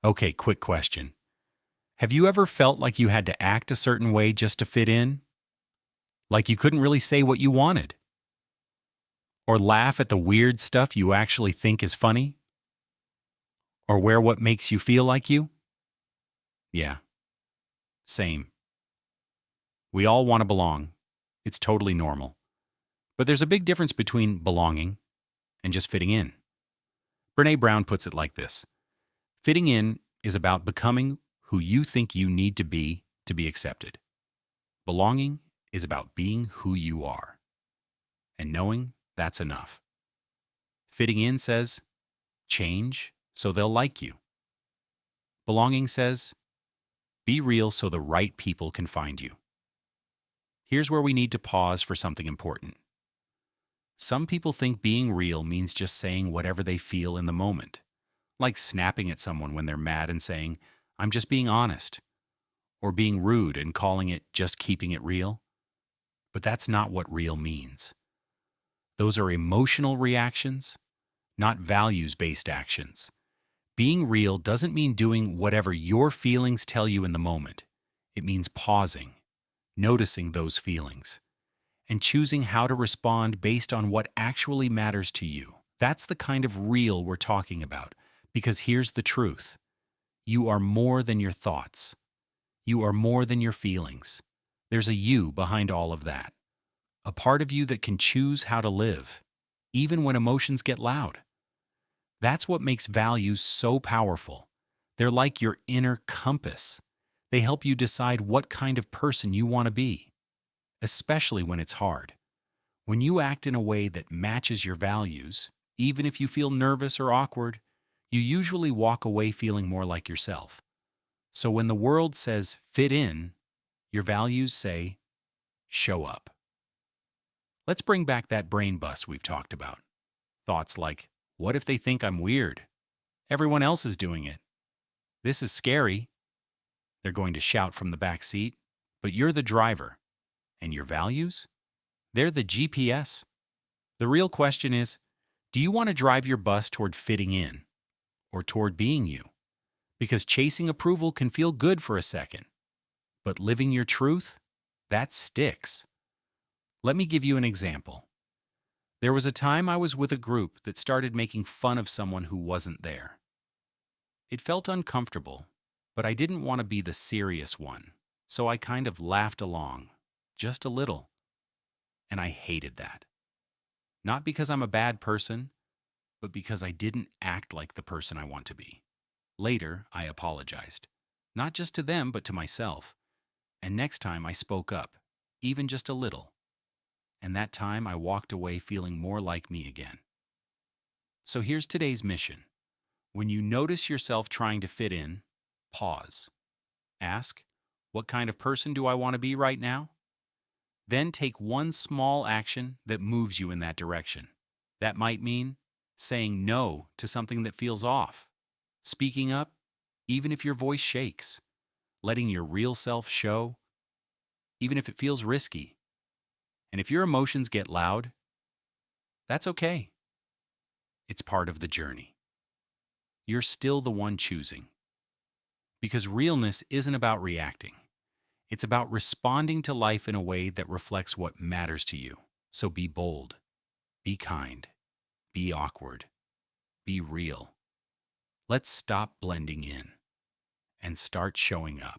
Okay, quick question. Have you ever felt like you had to act a certain way just to fit in? Like you couldn't really say what you wanted? Or laugh at the weird stuff you actually think is funny? Or wear what makes you feel like you? Yeah, same. We all want to belong. It's totally normal. But there's a big difference between belonging and just fitting in. Brené Brown puts it like this: fitting in is about becoming who you think you need to be accepted. Belonging is about being who you are and knowing that's enough. Fitting in says, change so they'll like you. Belonging says, be real so the right people can find you. Here's where we need to pause for something important. Some people think being real means just saying whatever they feel in the moment, like snapping at someone when they're mad and saying, I'm just being honest, or being rude and calling it just keeping it real. But that's not what real means. Those are emotional reactions, not values-based actions. Being real doesn't mean doing whatever your feelings tell you in the moment. It means pausing, noticing those feelings, and choosing how to respond based on what actually matters to you. That's the kind of real we're talking about, because here's the truth. You are more than your thoughts. You are more than your feelings. There's a you behind all of that. A part of you that can choose how to live, even when emotions get loud. That's what makes values so powerful. They're like your inner compass. They help you decide what kind of person you want to be, especially when it's hard. When you act in a way that matches your values, even if you feel nervous or awkward, you usually walk away feeling more like yourself. So when the world says fit in, your values say show up. Let's bring back that brain bust we've talked about. Thoughts like, what if they think I'm weird? Everyone else is doing it. This is scary. They're going to shout from the back seat, but you're the driver. And your values? They're the GPS. The real question is, do you want to drive your bus toward fitting in or toward being you? Because chasing approval can feel good for a second, but living your truth, that sticks. Let me give you an example. There was a time I was with a group that started making fun of someone who wasn't there. It felt uncomfortable, but I didn't want to be the serious one, so I kind of laughed along, just a little. And I hated that. Not because I'm a bad person, but because I didn't act like the person I want to be. Later, I apologized. Not just to them, but to myself. And next time I spoke up, even just a little. And that time I walked away feeling more like me again. So here's today's mission. When you notice yourself trying to fit in, pause. Ask, what kind of person do I want to be right now? Then take one small action that moves you in that direction. That might mean saying no to something that feels off, speaking up, even if your voice shakes, letting your real self show, even if it feels risky. And if your emotions get loud, that's okay. It's part of the journey. You're still the one choosing. Because realness isn't about reacting. It's about responding to life in a way that reflects what matters to you. So be bold, be kind, be awkward, be real. Let's stop blending in and start showing up.